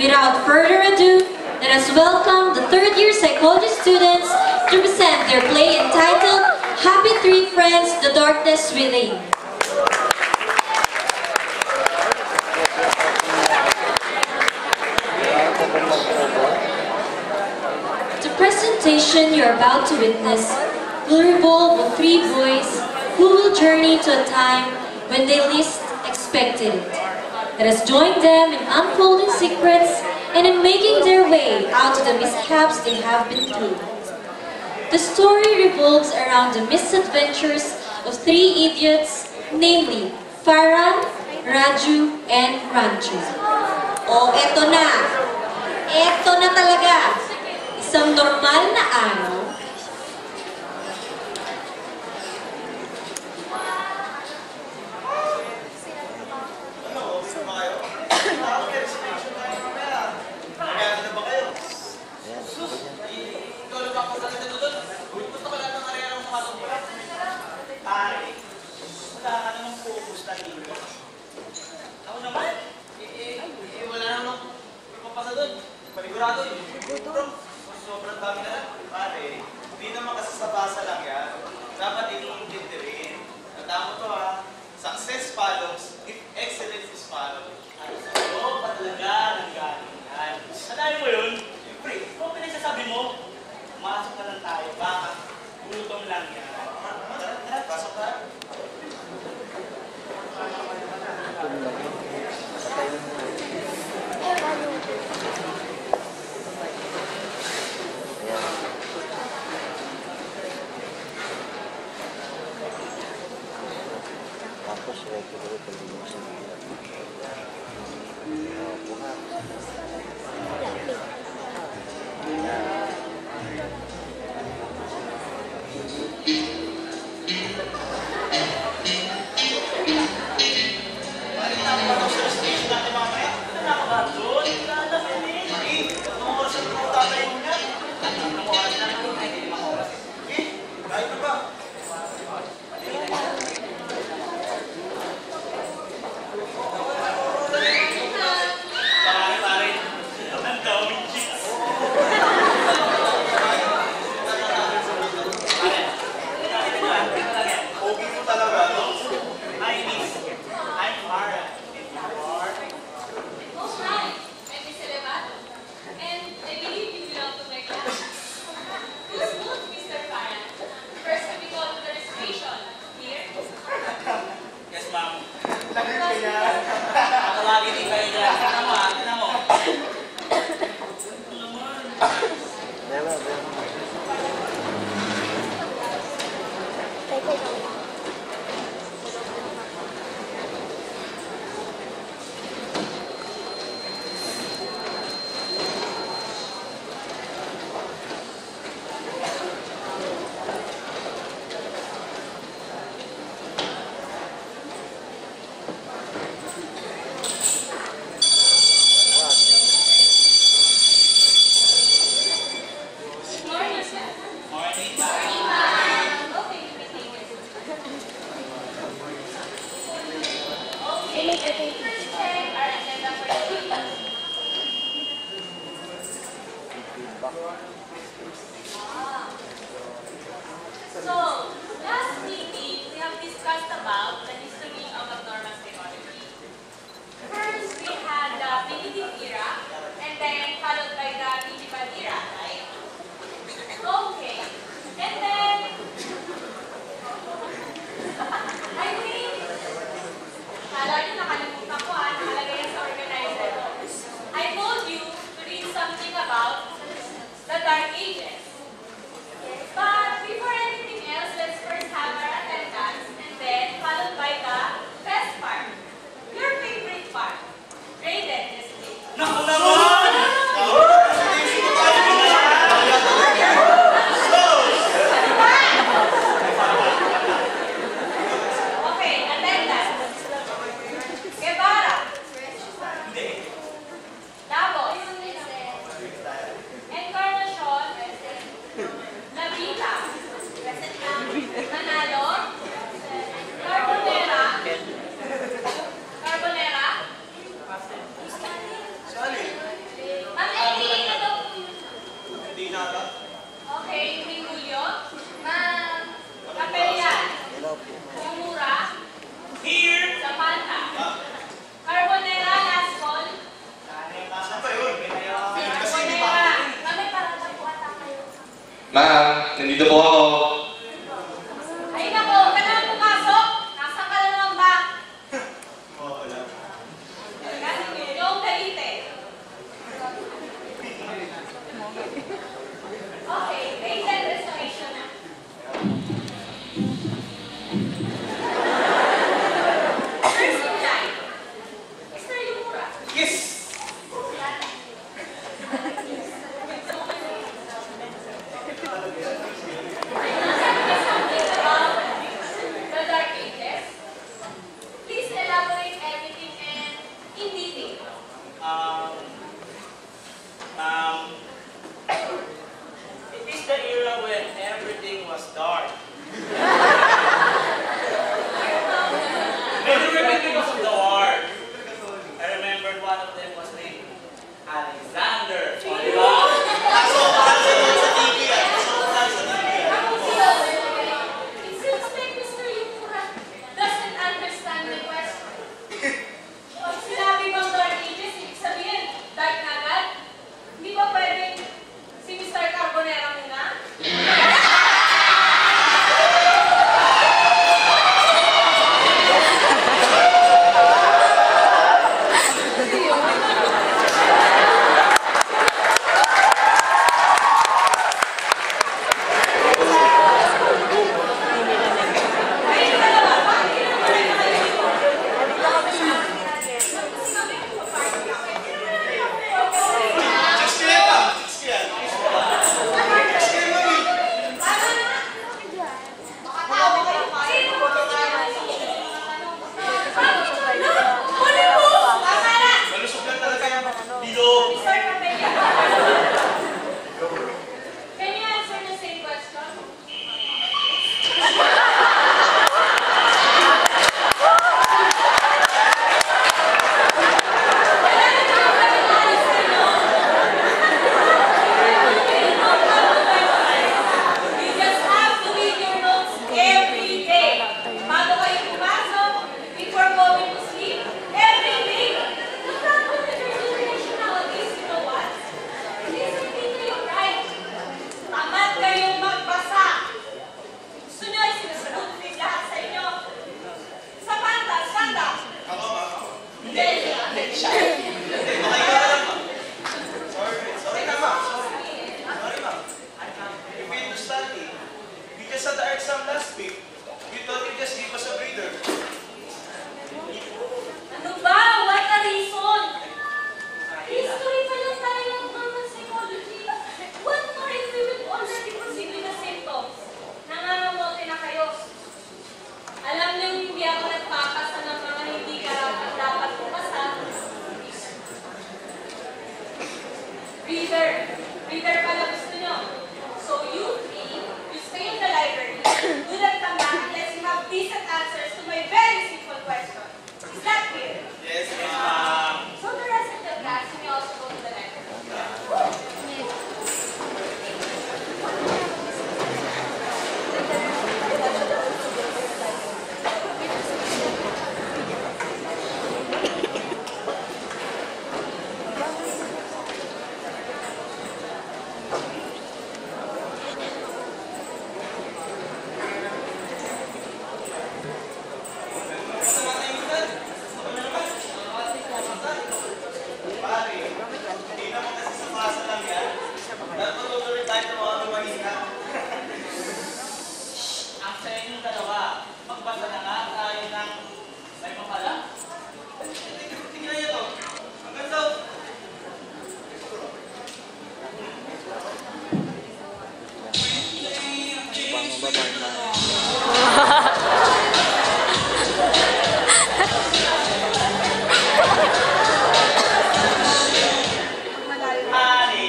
Without further ado, let us welcome the third-year psychology students to present their play entitled Happy Three Friends, The Darkness Within. The presentation you're about to witness will revolve on three boys who will journey to a time when they least expected it. Let us join them in unfolding secrets and in making their way out of the mishaps they have been through. The story revolves around the misadventures of three idiots, namely Farhan, Raju, and Ranju. Oh, eto na! Eto na talaga! Isang normal na araw. Panigurado yun. Sobrang dami na lang. Pare, hindi naman kasi sa basa lang yan. Dapat iniintindi rin. Tanda mo to ha. Success follows if excellence is followed. Oo, pa talaga nanggaling yan. Tandaan mo yun? Siyempre, kung pinagsasabi mo, pumasok na lang tayo. Baka, gutom lang yan. Tara, pasok tayo. Tapos regular pag-iusin nila. Buhat. Balik na ako pa sa station natin mamaya. Nakakabahan doon. Nakakabahan yun eh. Anong oras ang tatay mo niya? Anong oras na naman? Ay, hindi mga oras eh. Eh, kahit na ba? So, last meeting, we have discussed about the history of abnormal psychology. First, we had the primitive era, and then followed by the medieval era, right? Okay. And then, I think, kala nyo nakalimutan ko Um, um, it is the era when everything was dark. Maybe because of the war. I remembered one of them was named Alexander. O, di ba? It seems like Mr. Yukura doesn't understand the question. Pag sinabi bang Dark Ages, ibig sabihin, dark na agad? Hindi ba pwedeng si Mr. Carbonera muna? Can you answer the same question? You just have to read your notes every day. Bago kayo pumasok, before going to sleep, every day. The problem with your generation nowadays, you know what? Hindi kayo right. Tamad kayong magbasa. Gusto nyo ay sinasunod din lahat sa inyo. Sa panta, stand up. Ako, ma'am. Hindi. Sorry, na, ma'am. Sorry, ma'am. If we to study, we just had the exam last week. You thought you just give us a breather. Ano ba? What a reason? History pa lang tayo ng normal psychology. What more if we will already proceed with the symptoms? Nangangamote na kayo. Alam niyo, hindi ako nagpapasa ng mga hindi dapat pumasa. Reader. Reader pala gusto nyo. So you three, you stay in the library. Do not come back unless you have decent answers to my very simple question. Is that clear? Yes, ma'am. So the rest of the class, you may also go to the library. Pare, hindi naman kasi sa pasa lang yan. Dapat matutuloy tayo ng mga mahina. Ang sa inyong dalawa, magbasa na nga tayo ng may papala. Tingnan niyo to. Ang ganda. Pang babae na. Pare,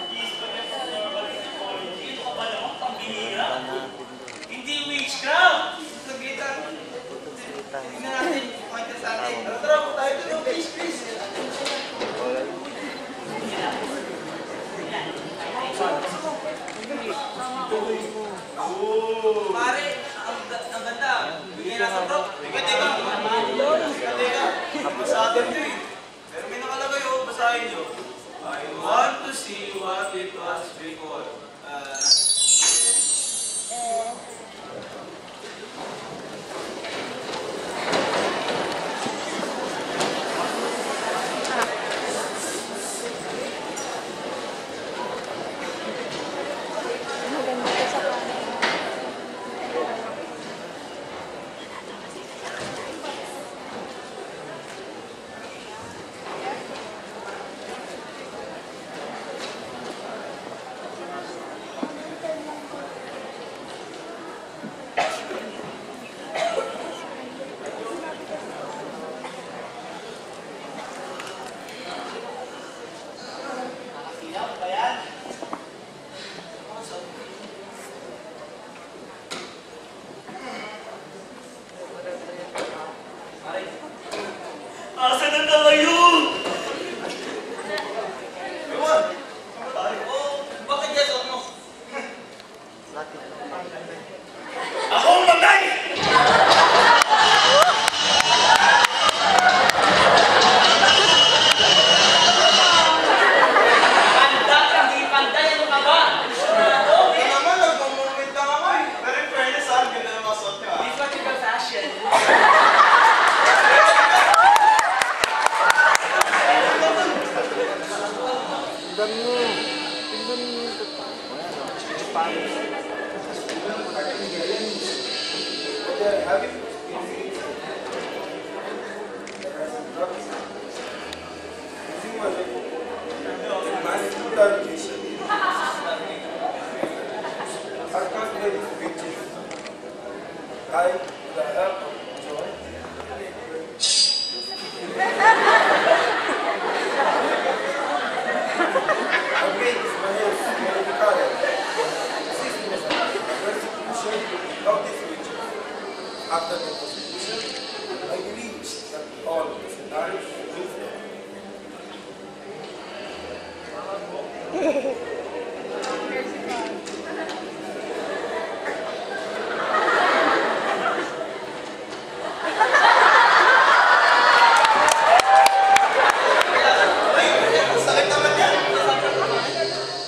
isip niya sa normal psychology. Ito ka ba naman pambihira? Hindi witchcraft. Saglitan. Tingnan natin. Pakita sa atin. Tara, po tayo dito. Please, please. Pare, ang ganda. Bigyan na sa bro. Teka. Basahin nyo eh. Pero may nakalagay oh, basahin nyo. I want to see what it was before. Asa na tayo? Ewan. Saan ba tayo? Oh, bakit yan suot mo? Ako ang matay! Panda, hindi panda. Ano ka ba? Hindi naman, nagmumumit lang ako eh. Pero in fairness, ang ganda ng mga suot niyo ah. Logical fashion. I, with the help of Joy, agreed with my help to modify system of constitution of this region. After the constitution, I believe that all representatives will flow. Sakit naman yan.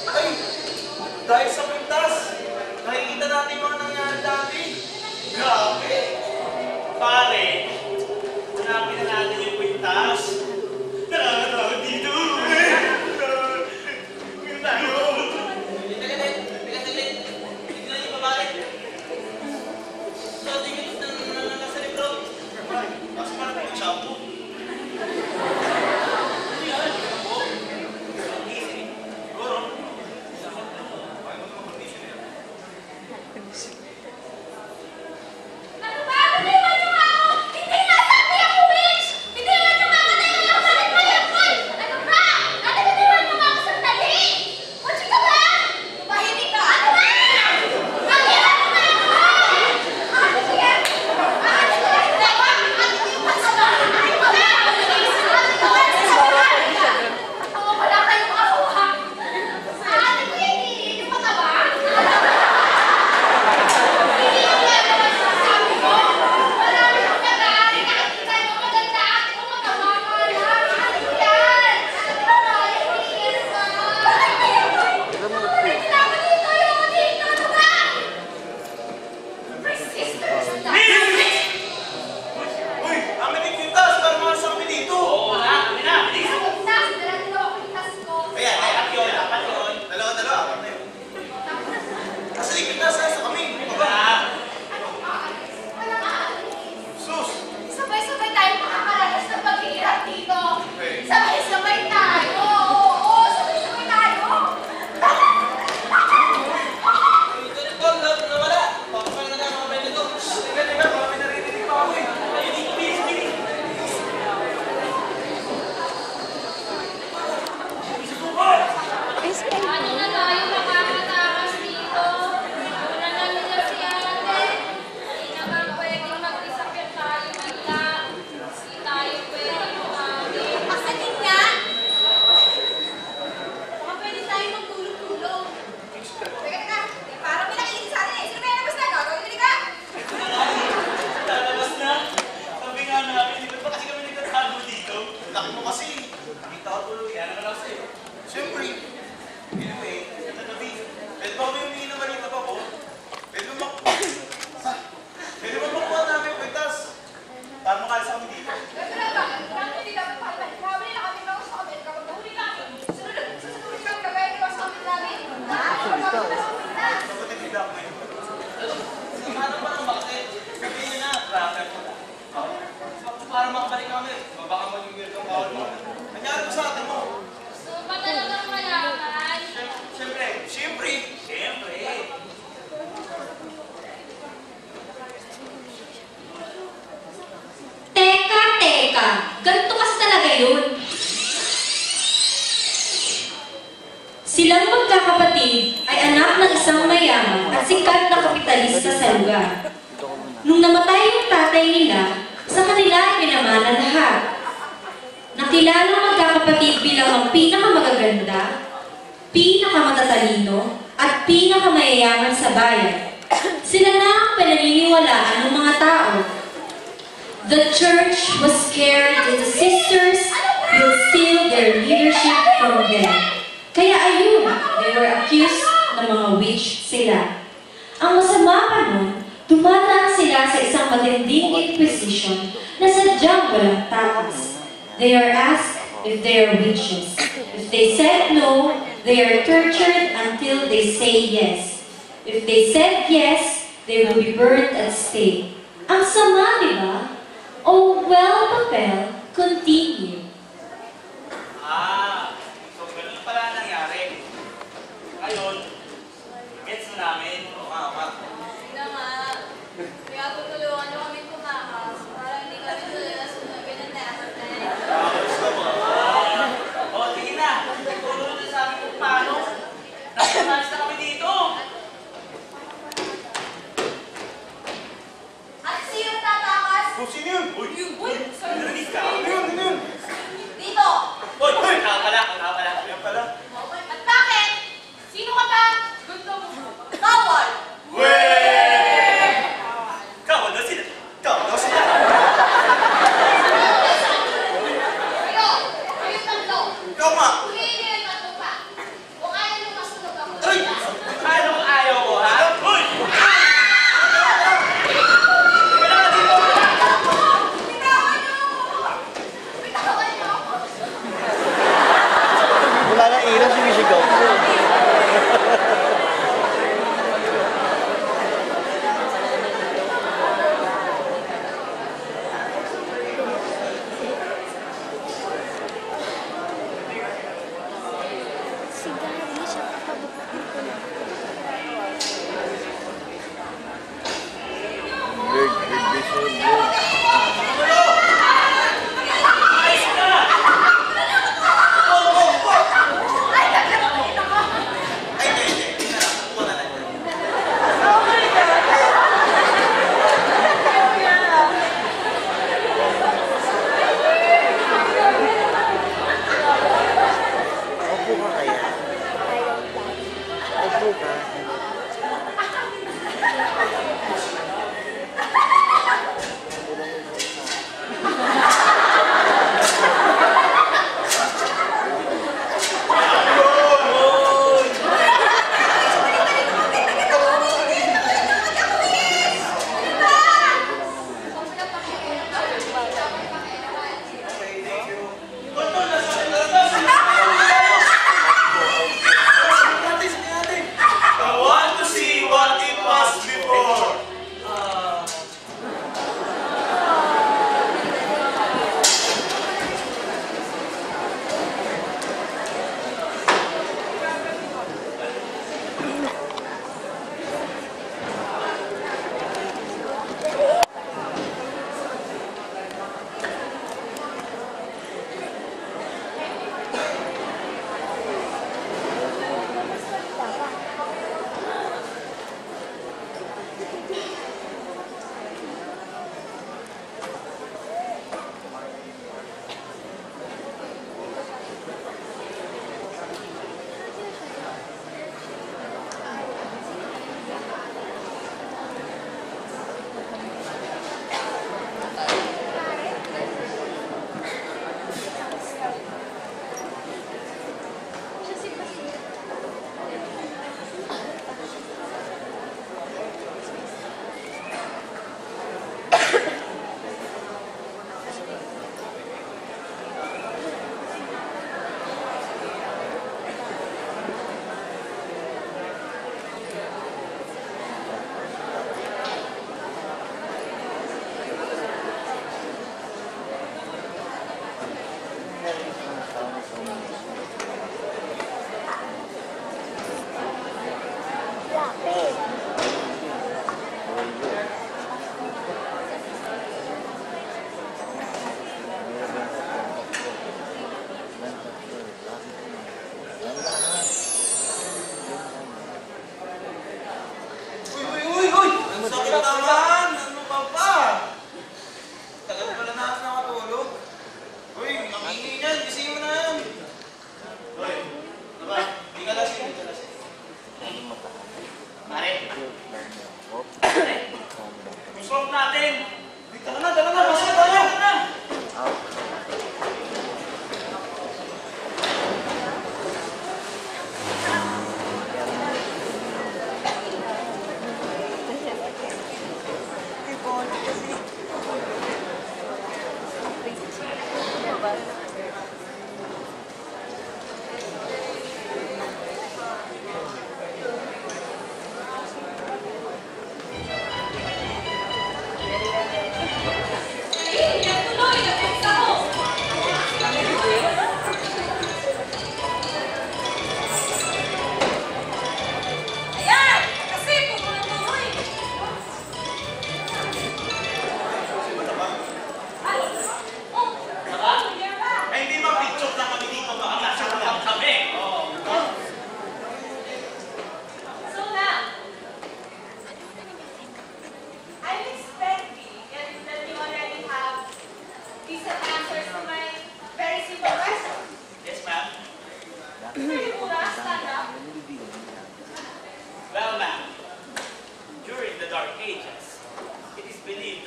Ay, dahil sa pintas, nakikita natin yung mga nangyari dati. Grabe. Pare, hanapin na natin yung pintas. Nakakatawa dito. Ngayon tayo. Teka, tignan yung babae. So, tingin na nasa libro. Kasi parang may shampoo. Ano ba? Biniwan niyo nga ako! Hindi nga sabi ako, bitch! Biniwan niyo nga ako na yung malit-malit! Ano ba? Ano biniwan niyo nga ako sandali? Watch ka ba? Tumahimik ka! Ano ba? Nangiran mo nga ako! Ano ba yan? Ano ba yan? Ano ba? Ano yung masama? Ano ba? Ano ba? Oo, wala kayong aruha! Ano ba yan? Hindi mo ka ba? Hindi yung gagawin sa sabi ko. Marami kong nag-aari. Nakikita niyo maganda ate ko magkabaka lang. Ano yan? Ano ba? Hindi yan ba? Bakit ba yan? Kailangan dito yung dito. Ano ba? Resistance tayo. Uy, amin yung pintas. Parang mga sabi dito. Oo na, kami na. Bilis. Sa pintas, dala-dala ako pintas ko. Ayan, Dapat yun, dapat yun. Dalawa-dalawa. Kasi yung pintas nasa kami. Aba, Anong aalis? Walang aalis. sus. Sabay-sabay tayo makakaranas ng paghihirap dito. Okay. Sabay-sabay tayo. Oo, sabay-sabay tayo. Tol, nawala. Papakal na mga pwede ko. Tingnan, mga pinaririnig pa ako eh. Ay, dito, bilis. Ano na tayo makakatakas dito? Una na nila si ate. Hindi naman pwedeng mag-disappear tayo bigla. Hindi tayo pwedeng umamit. Asanin nga! Baka pwede tayo magtulog-tulog. Teka. Parang may nakikinig sa atin eh. Sino ba yan labas na? Gagawin ka? Lalabas na. Sabi nga namin, di ba kasi kami nagtatago dito? Laki mo kasi. Kita ko tuloy. Kaya naman ako sa'yo. Siyempre. Anyway, ito na B. Pwede ba kami humingi ng malita pa po? Pwede ba makuha namin yung pintas? Para makalis kami dito. Gagawin ba? Kami hindi dapat pahit. Hawali na kami mga sa amin. Kapag nahuli namin, susunod kami gagawin niyo sa amin namin. Kapatid nila ako ngayon. Ano ba ng bakit? Sabihin niyo na, tracker mo na. Para makabalik kami. Baka mag-iwil kang bawal mo. Nangyari ko sa atin mo. So, ba talagang mayaman? Siyempre. Teka. Ganito kasi talaga yun. Silang magkakapatid ay anak ng isang mayaman at sikat na kapitalista sa lugar. Nung namatay yung tatay nila, sa kanila ay pinamana lahat. kilalang magkakapatid bilang ang pinakamagaganda, pinakamatatalino, at pinakamayayaman sa bayan. Sila na ang pinaniniwalaan ng mga tao. The church was scared that the sisters will steal their leadership from them. Kaya ayun, they were accused na mga witch sila. Ang masama pa nun, dumadaan sila sa isang matinding inquisition na sadyang walang takas. They are asked if they are witches. If they said no, they are tortured until they say yes. If they said yes, they will be burned at stake. Ang sama, di ba? Oh, well, papel, continue. So ganun pala nangyari. Ngayon, gets na namin. Sino nga? Kaya tutulungan nyo kami tumakas para hindi kami tuloy na sunugin ng natin. Sige na. Nagtulungan na sa amin kung paano. Nagpamalis na kami dito. At sino tatakas? Kung sino yun? Uy! Narinig ka? Ano yun?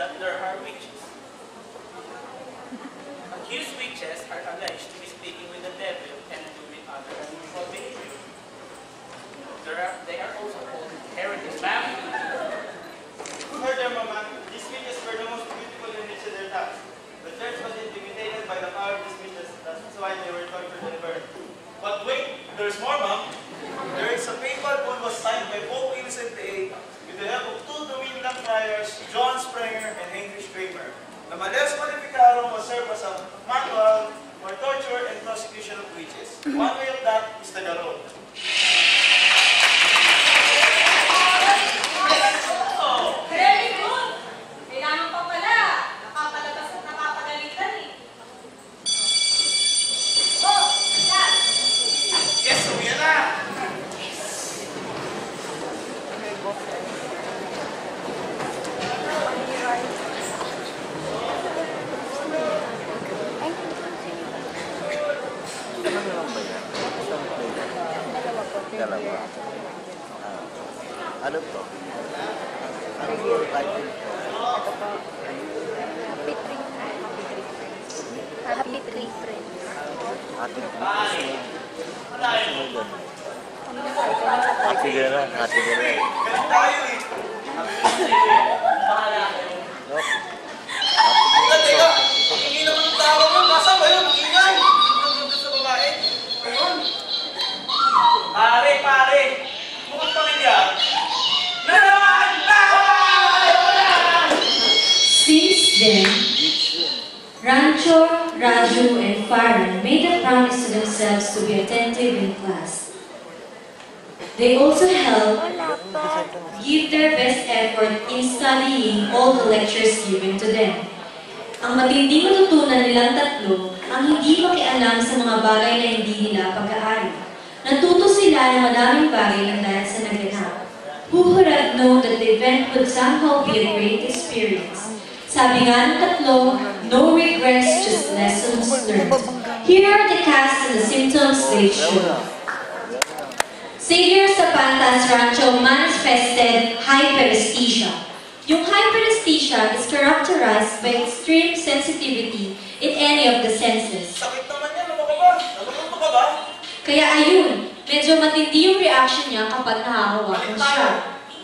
that there are witches. Accused witches are alleged to be speaking with the devil and doing other unusual behavior. They are also called heretics. Ma'am? Furthermore, ma'am, these witches were the most beautiful image in their times. The church was intimidated by the power of these witches. That's why they were tortured and burned. But wait, there's more, ma'am. There is a papal bull was signed by Pope Innocent VIII with the help of two Dominican friars, John Sprenger and Heinrich Kramer. The Males Maleficarum was served as a manual for torture and prosecution of witches. One way of that is Tagalog. Very good! Kailangan pa pala. Nakapalatas at nakapagalitan eh. Oh, yan! Yes, uwi na! Dalawa. Ano to? Ano yung title? Happy Tree Friends. Happy Dinner. Happy Dinner. Ganun tayo eh. Bahala kayo. No? Teka, hindi naman ang tawag mo. Basta ba yun? Ingay! Nandun sa babae. Ayun. Pare! Mukhang pamilya. Nanaman! Since then, Rancho, Raju, and Farhan made a promise to themselves to be attentive in class. They also helped give their best effort in studying all the lectures given to them. Ang matinding natutunan nilang tatlo ang hindi makialam sa mga bagay na hindi nila pag-aari. Natuto sila ng madaming bagay lang dahil sa naganap. Who would have known that the event would somehow be a great experience? Sabi nga ng tatlo, no regrets, just lessons learned. Here are the cast and the symptoms they show. Xavier Zapanta's Rancho manifested hyperesthesia. Yung hyperesthesia is characterized by extreme sensitivity in any of the senses. Sakit naman yan. Ano ka ba? Naluluto ka ba? Kaya ayun, medyo matindi yung reaction niya kapag nahahawakan siya.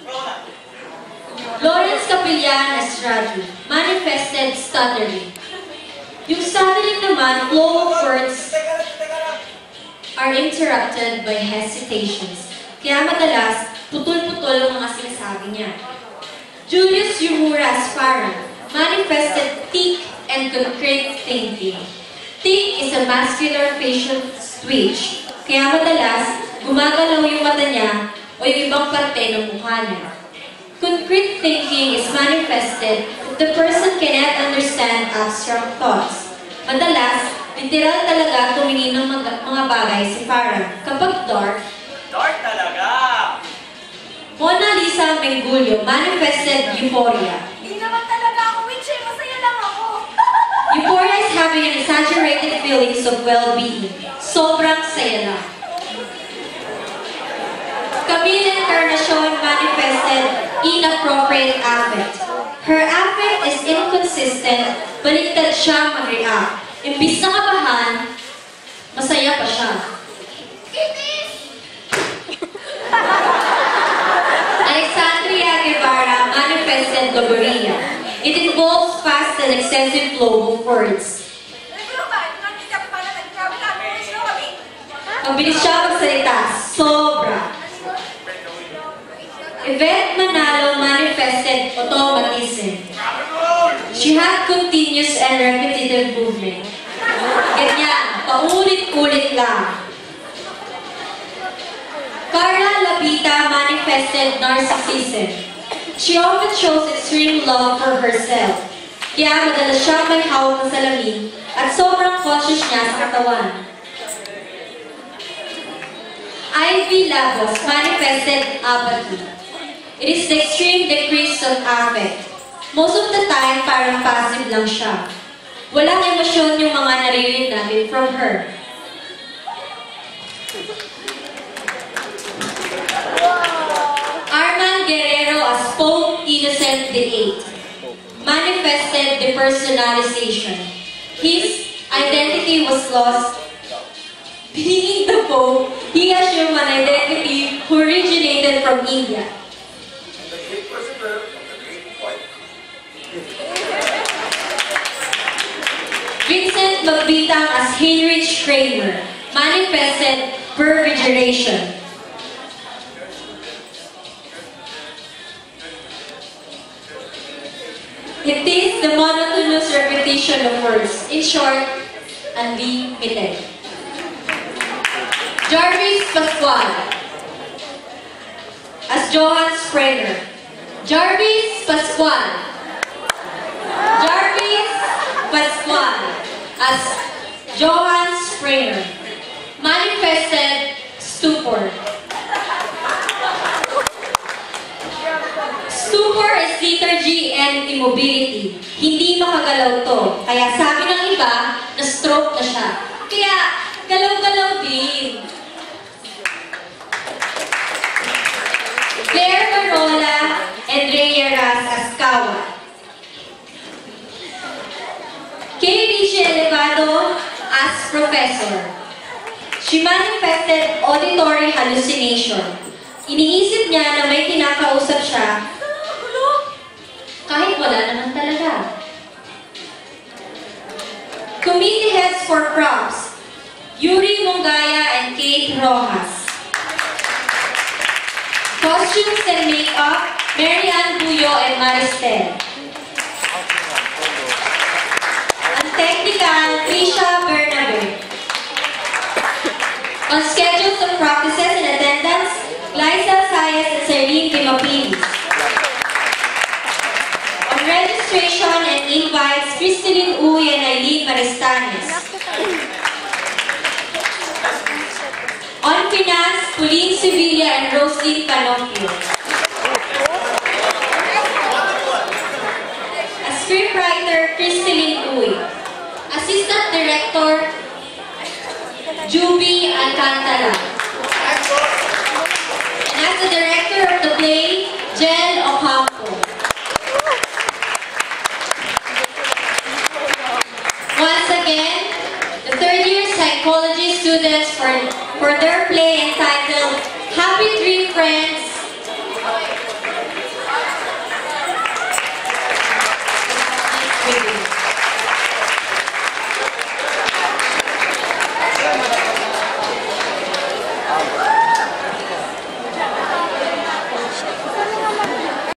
Ikaw na. Lawrence Capillan as Raju manifested stuttering. Yung stuttering naman, flow of words Teka lang. are interrupted by hesitations. Kaya madalas, putol-putol ang mga sinasabi niya. Julius Yumura as Farhan manifested thick and concrete thinking. Thick is a muscular facial twitch. Kaya madalas, gumagalaw yung mata niya o yung ibang parte ng mukha niya. Concrete thinking is manifested if the person cannot understand abstract thoughts. Madalas, literal talaga tumingin ng mga bagay si Farhan. Kapag dark talaga! Mona Lisa Mengulio manifested euphoria. Hindi naman talaga ako witch eh. Masaya lang ako. Euphoria is having an exaggerated feelings of well-being. Sobrang saya lang. Camille Encarnacion manifested inappropriate affect. Her affect is inconsistent, baliktad siya mag-react. Imbis na kabahan, masaya pa siya. Alexandria Guevara manifested logoria. It involves fast and excessive flow of words. Mabilis siya magsalita. Sobra. Yvette Manalo manifested automatism. She had continuous and repetitive movement. Ganyan, paulit-ulit lang. Carla Labita manifested narcissism. She often shows extreme love for herself. Kaya madalas siyang may hawak ng salamin at sobrang conscious niya sa katawan. Ivy Labos manifested apathy. It is the extreme decrease of affect. Most of the time, parang passive lang siya. Walang emosyon yung mga naririnig natin from her. Arman Guerrero as Pope Innocent VIII manifested depersonalization. His identity was lost. Being the Pope, he assumed an identity who originated from India. The great worshiper of the great white. Vincent Magbitang as Heinrich Kramer manifested pervigeration. It is the monotonous repetition of words, in short, unlimited. Jarvis Pascual as Johann Sprenger. Jarvis Pascual. Jarvis Pascual as Johann Sprenger manifested stupor. Stupor is lethargy and immobility. Hindi makagalaw to. Kaya sabi ng iba, na-stroke na siya. Kaya, galaw-galaw din. Claire Marola and Ray Ras as Kawa. Kay Richie Elevado as Professor. She manifested auditory hallucination. Iniisip niya na may kinakausap siya kahit wala naman talaga. Committee heads for props, Yuri Mongaya and Kate Rojas. Costumes and makeup, Mary Ann Buyo and Maristel. Ang technical, Trisha Bernabe. On schedules of practices and attendance, Liza Sayas and Serene Dimapilis. On registration and invites, Crystalline Uy and Eileen Maristanes. On finance, Pauline Sevilla and Roslyn Panopio. As scriptwriter, Crystalline Uy. Assistant Director, Juby Alcantara. And as the director of the play, Jel Ocampo. Once again, the third-year psychology students for their play